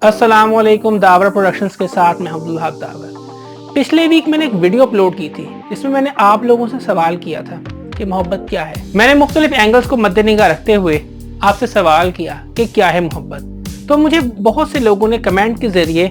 अस्सलाम वालेकुम। The power productions के साथ मैं अब्दुल। पिछले वीक मैंने एक वीडियो अपलोड की थी जिसमें मैंने आप लोगों से सवाल किया था कि मोहब्बत क्या है। मैंने मुख्तलिफ एंगल्स को मद्देनजर रखते हुए आपसे सवाल किया कि क्या है मोहब्बत। तो मुझे बहुत से लोगों ने कमेंट के ज़रिए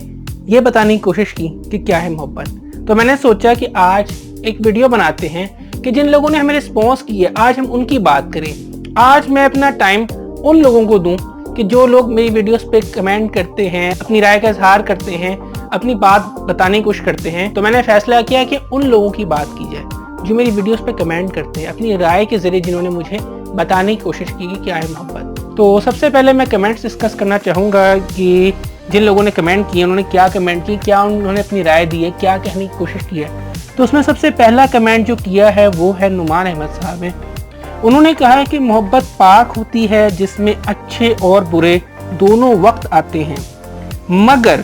ये बताने की कोशिश की कि क्या है मोहब्बत। तो मैंने सोचा कि आज एक वीडियो बनाते हैं कि जिन लोगों ने हमें रिस्पॉन्स की है आज हम उनकी बात करें। आज मैं अपना टाइम उन लोगों को दूं कि जो लोग मेरी वीडियोस पे कमेंट करते हैं, अपनी राय का इजहार करते हैं, अपनी बात बताने की कोशिश करते हैं। तो मैंने फैसला किया कि उन लोगों की बात की जाए जो मेरी वीडियोस पे कमेंट करते हैं, अपनी राय के जरिए जिन्होंने मुझे बताने की कोशिश की कि क्या है मोहब्बत। तो सबसे पहले मैं कमेंट्स डिस्कस करना चाहूँगा कि जिन लोगों ने कमेंट किए उन्होंने क्या कमेंट की, क्या उन्होंने अपनी राय दी है, क्या कहने की कोशिश की है। तो उसमें सबसे पहला कमेंट जो किया है वो है नुमान अहमद साहब है। उन्होंने कहा है कि मोहब्बत पाक होती है जिसमें अच्छे और बुरे दोनों वक्त आते हैं, मगर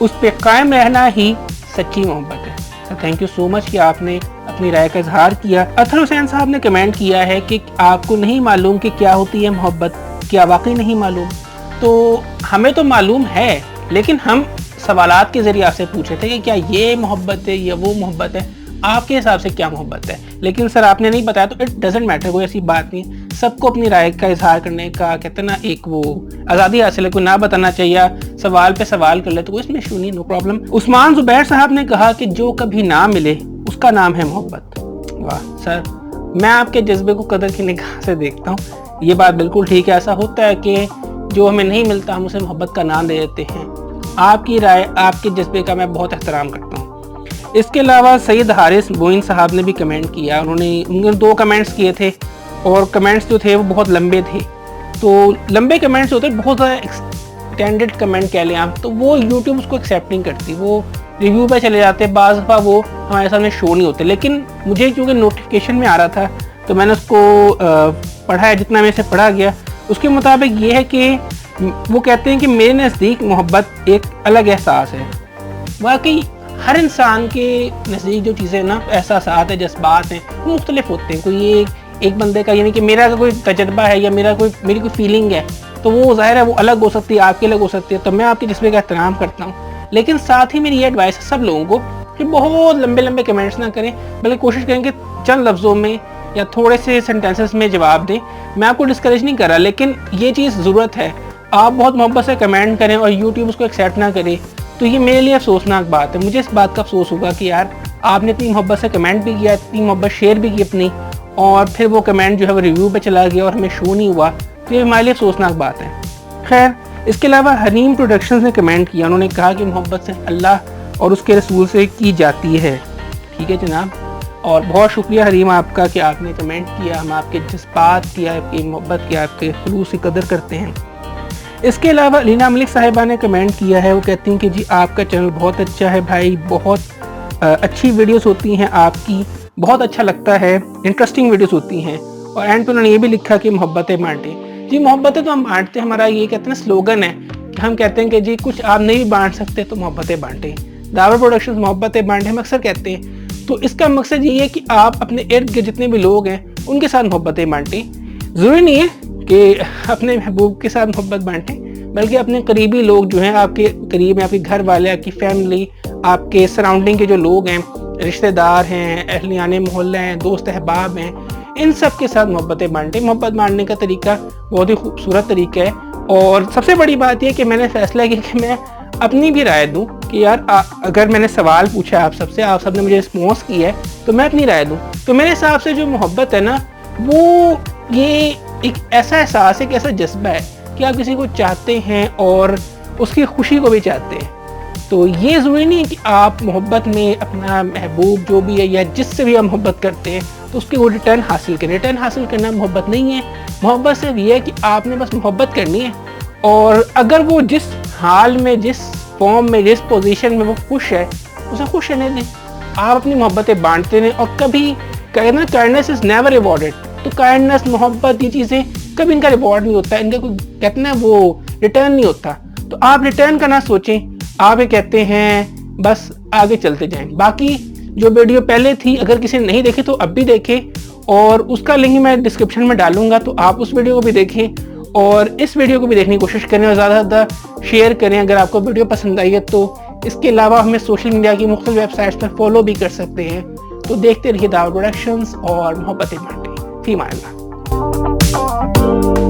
उस पे कायम रहना ही सच्ची मोहब्बत है। तो थैंक यू सो मच कि आपने अपनी राय का इजहार किया। अथर हुसैन साहब ने कमेंट किया है कि आपको नहीं मालूम कि क्या होती है मोहब्बत, क्या वाकई नहीं मालूम? तो हमें तो मालूम है, लेकिन हम सवालात के जरिए आपसे पूछे थे कि क्या ये मोहब्बत है या वो मोहब्बत है, आपके हिसाब से क्या मोहब्बत है। लेकिन सर आपने नहीं बताया तो इट डजेंट मैटर, कोई ऐसी बात नहीं। सबको अपनी राय का इजहार करने का कहते ना एक वो आज़ादी हासिल है, कोई ना बताना चाहिए, सवाल पे सवाल कर ले तो कोई इसमें इशू नहीं, नो प्रॉब्लम। उस्मान जुबैर साहब ने कहा कि जो कभी ना मिले उसका नाम है मोहब्बत। वाह सर, मैं आपके जज्बे को कदर की निगाह से देखता हूँ। ये बात बिल्कुल ठीक है। ऐसा होता है कि जो हमें नहीं मिलता हम उसे मोहब्बत का नाम दे देते हैं। आपकी राय, आपके जज्बे का मैं बहुत एहतराम करता हूँ। इसके अलावा सैयद हारिस मोइन साहब ने भी कमेंट किया। उन्होंने दो कमेंट्स किए थे और कमेंट्स जो थे वो बहुत लंबे थे। तो लंबे कमेंट्स होते हैं, बहुत ज़्यादा एक्सटेंडेड कमेंट कह लें आप, तो वो यूट्यूब उसको एक्सेप्ट नहीं करती, वो रिव्यू पे चले जाते हैं, बाज़ दफ़ा वो हमारे सामने शो नहीं होते। लेकिन मुझे क्योंकि नोटिफिकेशन में आ रहा था तो मैंने उसको पढ़ा है, जितना मेरे से पढ़ा गया उसके मुताबिक ये है कि वो कहते हैं कि मेरे नज़दीक मोहब्बत एक अलग एहसास है। वाकई हर इंसान के नज़दीक जो चीज़ें ना एहसासात है, जज्बात हैं, वो मुख्तलिफ होते हैं। कोई एक बंदे का यानी कि मेरा कोई तजर्बा है या मेरी कोई फीलिंग है तो वो ज़ाहिर है वो अलग हो सकती है, आपकी अलग हो सकती है। तो मैं आपके जज्बे का एहतराम करता हूँ, लेकिन साथ ही मेरी ये एडवाइस है सब लोगों को कि बहुत लंबे लंबे कमेंट्स ना करें, बल्कि कोशिश करें कि चंद लफ्ज़ों में या थोड़े से सेंटेंसेस में जवाब दें। मैं आपको डिस्करेज नहीं कर रहा, लेकिन ये चीज़ ज़रूरत है। आप बहुत मोहब्बत से कमेंट करें और यूट्यूब उसको एक्सेप्ट ना करे तो ये मेरे लिए अफसोसनाक बात है। मुझे इस बात का अफसोस होगा कि यार आपने इतनी मोहब्बत से कमेंट भी किया, इतनी मोहब्बत शेयर भी की अपनी, और फिर वो कमेंट जो है वो रिव्यू पे चला गया और हमें शो नहीं हुआ, तो ये हमारे लिए अफसोसनाक बात है। खैर, इसके अलावा हनीम प्रोडक्शंस ने कमेंट किया। उन्होंने कहा कि मोहब्बत से अल्लाह और उसके रसूल से की जाती है। ठीक है जनाब, और बहुत शुक्रिया हरीम आपका कि आपने कमेंट किया। हम आपके जज्बात की, आपकी मोहब्बत की, आपके खुलूस की कदर करते हैं। इसके अलावा लीना मलिक साहिबा ने कमेंट किया है। वो कहती हैं कि जी आपका चैनल बहुत अच्छा है भाई, बहुत अच्छी वीडियोस होती हैं आपकी, बहुत अच्छा लगता है, इंटरेस्टिंग वीडियोस होती हैं। और एंड पे उन्होंने ये भी लिखा कि मोहब्बतें बांटें। जी मोहब्बतें तो हम बांटते हैं, हमारा ये कहते हैं स्लोगन है कि हम कहते हैं कि जी कुछ आप नहीं बांट सकते तो मोहब्बतें बांटें। दावर प्रोडक्शंस मोहब्बतें बांटें हम अक्सर कहते हैं। तो इसका मकसद ये है कि आप अपने इर्द गिर्द जितने भी लोग हैं उनके साथ मोहब्बतें बांटें। ज़रूरी नहीं है कि अपने महबूब के साथ मोहब्बत बांटें, बल्कि अपने करीबी लोग जो हैं, आपके करीब हैं, आपके घर वाले, आपकी फैमिली, आपके सराउंडिंग के जो लोग हैं, रिश्तेदार हैं, अहलियाने मोहल्ले हैं, दोस्त अहबाब हैं, इन सब के साथ मोहब्बतें बांटें। मोहब्बत बांटने का तरीका बहुत ही खूबसूरत तरीका है। और सबसे बड़ी बात यह कि मैंने फैसला किया कि मैं अपनी भी राय दूँ कि यार अगर मैंने सवाल पूछा आप सबसे, आप सब ने मुझे रिस्पॉन्स किया है, तो मैं अपनी राय दूँ। तो मेरे हिसाब से जो मोहब्बत है ना, वो ये एक ऐसा एहसास है, एक ऐसा जज्बा है कि आप किसी को चाहते हैं और उसकी खुशी को भी चाहते हैं। तो ये ज़रूरी नहीं है कि आप मोहब्बत में अपना महबूब जो भी है या जिससे भी आप मोहब्बत करते हैं तो उसकी वो रिटर्न हासिल करें। रिटर्न हासिल करना मोहब्बत नहीं है। मोहब्बत सिर्फ ये है कि आपने बस मोहब्बत करनी है, और अगर वो जिस हाल में, जिस फॉर्म में, जिस पोजीशन में वो खुश है उसे खुश रहने दें। आप अपनी मोहब्बतें बांटते रहें, और कभी कहना काइंडनेस इज़ नेवर रिवॉर्डेड। तो काइंडनेस, मोहब्बत, ये चीज़ें कभी इनका रिवॉर्ड नहीं होता, इनका कोई कहते ना वो रिटर्न नहीं होता। तो आप रिटर्न का ना सोचें, आप ये कहते हैं बस आगे चलते जाएं। बाकी जो वीडियो पहले थी अगर किसी ने नहीं देखी तो अब भी देखें, और उसका लिंक मैं डिस्क्रिप्शन में डालूंगा, तो आप उस वीडियो को भी देखें। اور اس ویڈیو کو بھی دیکھنے کی کوشش کریں اور زیادہ سے زیادہ شیئر کریں اگر آپ کو ویڈیو پسند آئی ہے تو۔ اس کے علاوہ ہمیں سوشل میڈیا کی مختلف ویب سائٹس پر فالو بھی کر سکتے ہیں۔ تو دیکھتے رہیے داور پروڈکشنز اور محبت مٹی۔ فی امان اللہ۔